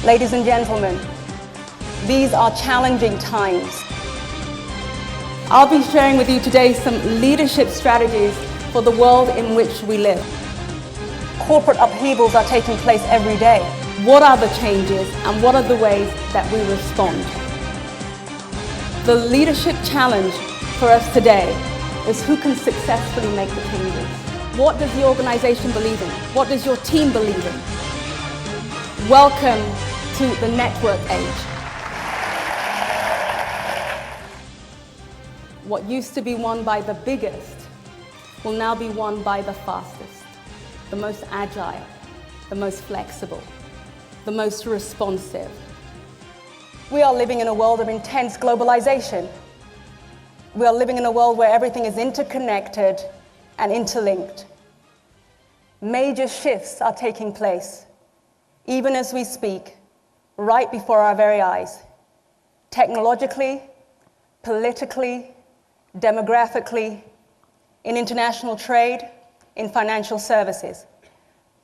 Ladies and gentlemen, these are challenging times. I'll be sharing with you today some leadership strategies for the world in which we live. Corporate upheavals are taking place every day. What are the changes and what are the ways that we respond? The leadership challenge for us today is who can successfully make the changes. What does the organization believe in? What does your team believe in? Welcome to the network age. What used to be won by the biggest will now be won by the fastest, the most agile, the most flexible, the most responsive. We are living in a world of intense globalization. We are living in a world where everything is interconnected and interlinked. Major shifts are taking place, even as we speak, right before our very eyes. Technologically, politically, demographically, in international trade, in financial services,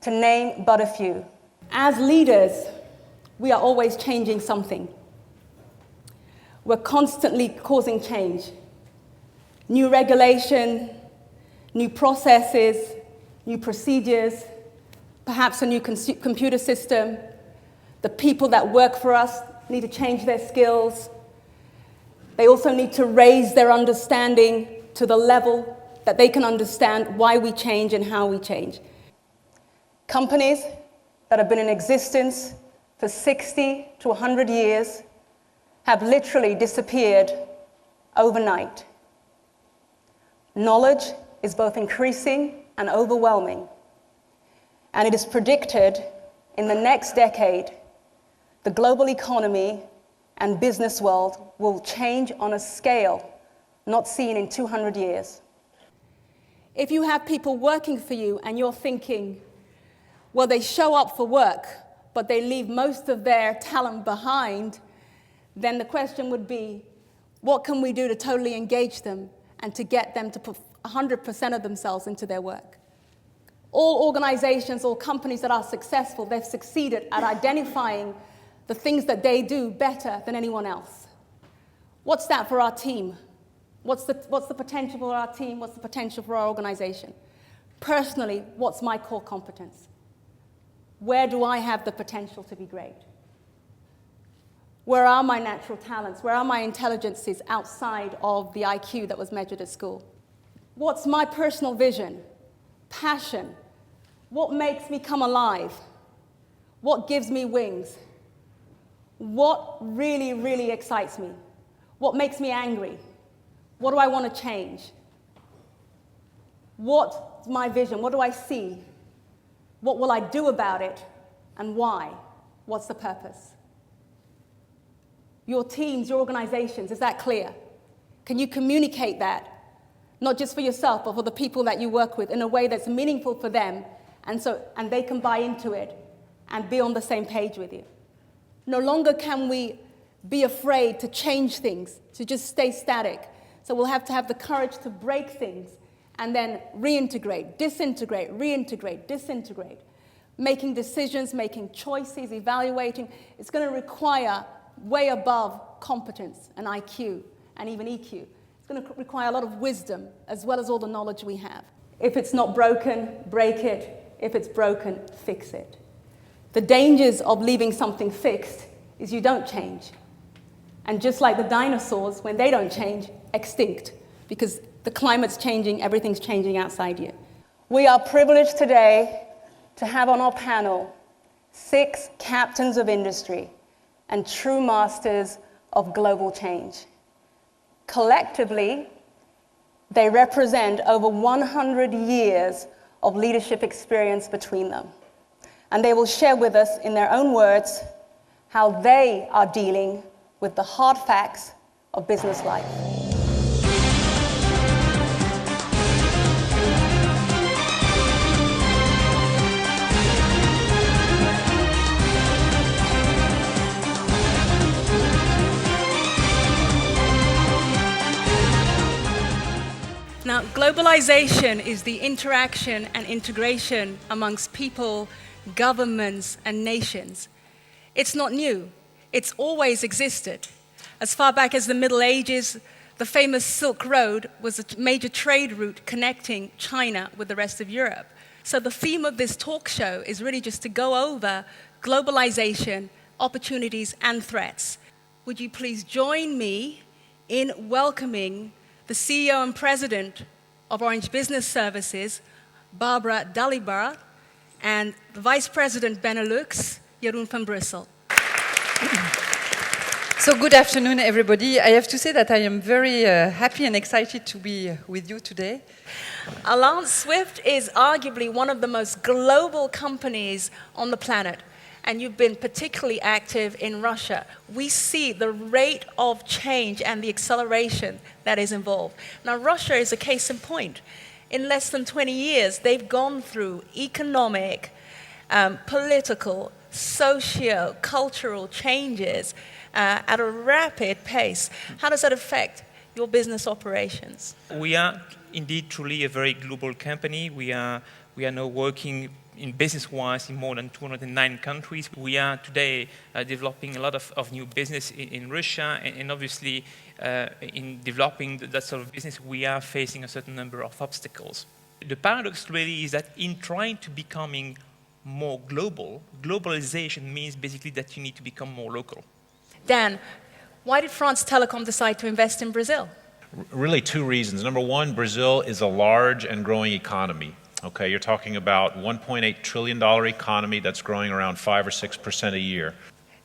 to name but a few. As leaders, we are always changing something. We're constantly causing change. New regulation, new processes, new procedures, perhaps a new computer system. The people that work for us need to change their skills. They also need to raise their understanding to the level that they can understand why we change and how we change. Companies that have been in existence for 60 to 100 years have literally disappeared overnight. Knowledge is both increasing and overwhelming, and it is predicted in the next decade, the global economy and business world will change on a scale not seen in 200 years. If you have people working for you and you're thinking, well, they show up for work, but they leave most of their talent behind, then the question would be, what can we do to totally engage them and to get them to put 100% of themselves into their work? All organizations, all companies that are successful, they've succeeded at identifying the things that they do better than anyone else. What's that for our team? What's the potential for our team? What's the potential for our organization? Personally, what's my core competence? Where do I have the potential to be great? Where are my natural talents? Where are my intelligences outside of the IQ that was measured at school? What's my personal vision? Passion? What makes me come alive? What gives me wings? What really, really excites me? What makes me angry? What do I want to change? What's my vision? What do I see? What will I do about it? And why? What's the purpose? Your teams, your organizations, is that clear? Can you communicate that? Not just for yourself, but for the people that you work with in a way that's meaningful for them, and they can buy into it and be on the same page with you. No longer can we be afraid to change things, to just stay static. So we'll have to have the courage to break things and then reintegrate, disintegrate, reintegrate, disintegrate. Making decisions, making choices, evaluating. It's going to require way above competence and IQ and even EQ. It's going to require a lot of wisdom as well as all the knowledge we have. If it's not broken, break it. If it's broken, fix it. The dangers of leaving something fixed is you don't change. And just like the dinosaurs, when they don't change, extinct, because the climate's changing, everything's changing outside you. We are privileged today to have on our panel 6 captains of industry and true masters of global change. Collectively, they represent over 100 years of leadership experience between them. And they will share with us in their own words how they are dealing with the hard facts of business life. Now, globalization is the interaction and integration amongst people, governments, and nations. It's not new. It's always existed. As far back as the Middle Ages, the famous Silk Road was a major trade route connecting China with the rest of Europe. So the theme of this talk show is really just to go over globalization, opportunities, and threats. Would you please join me in welcoming the CEO and President of Orange Business Services, Barbara Dalibard, and the Vice President Benelux, Jeroen van Brussel. So good afternoon, everybody. I have to say that I am very happy and excited to be with you today. Allianz Swift is arguably one of the most global companies on the planet, and you've been particularly active in Russia. We see the rate of change and the acceleration that is involved. Now, Russia is a case in point. In less than 20 years, they've gone through economic, political, socio-cultural changes at a rapid pace. How does that affect your business operations? We are indeed truly a very global company. We are now working in business-wise in more than 209 countries. We are today developing a lot of new business in Russia, and obviously in developing that sort of business, we are facing a certain number of obstacles. The paradox really is that in trying to becoming more global, globalization means basically that you need to become more local. Dan, why did France Telecom decide to invest in Brazil? Really two reasons. Number one, Brazil is a large and growing economy. Okay, you're talking about $1.8 trillion economy that's growing around 5 or 6% a year.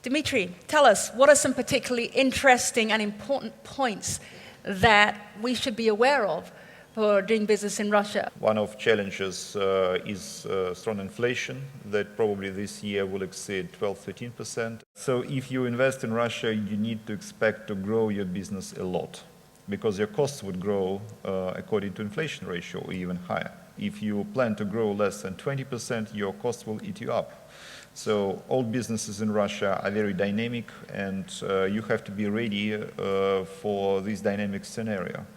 Dimitri, tell us, what are some particularly interesting and important points that we should be aware of for doing business in Russia? One of challenges is strong inflation that probably this year will exceed 12-13%. So if you invest in Russia, you need to expect to grow your business a lot because your costs would grow according to inflation ratio or even higher. If you plan to grow less than 20%, your costs will eat you up. So all businesses in Russia are very dynamic, and you have to be ready for this dynamic scenario.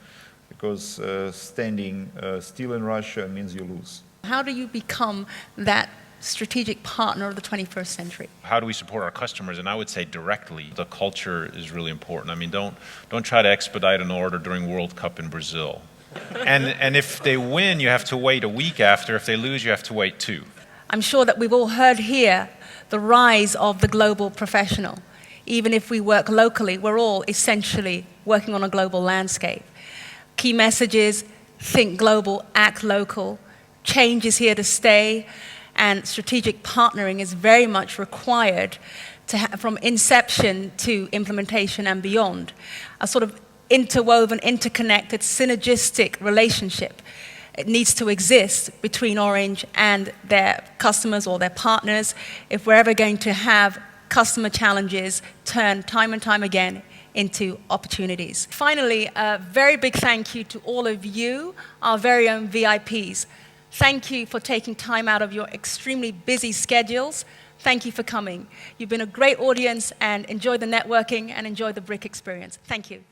Because standing still in Russia means you lose. How do you become that strategic partner of the 21st century? How do we support our customers? And I would say directly, the culture is really important. I mean, don't try to expedite an order during World Cup in Brazil. And if they win, you have to wait a week after. If they lose, you have to wait 2. I'm sure that we've all heard here the rise of the global professional. Even if we work locally, we're all essentially working on a global landscape. Key messages: think global, act local. Change is here to stay, and strategic partnering is very much required from inception to implementation and beyond. A sort of interwoven, interconnected, synergistic relationship. It needs to exist between Orange and their customers or their partners if we're ever going to have customer challenges turn time and time again into opportunities. Finally, a very big thank you to all of you, our very own VIPs. Thank you for taking time out of your extremely busy schedules. Thank you for coming. You've been a great audience, and enjoy the networking and enjoy the BRIC experience. Thank you.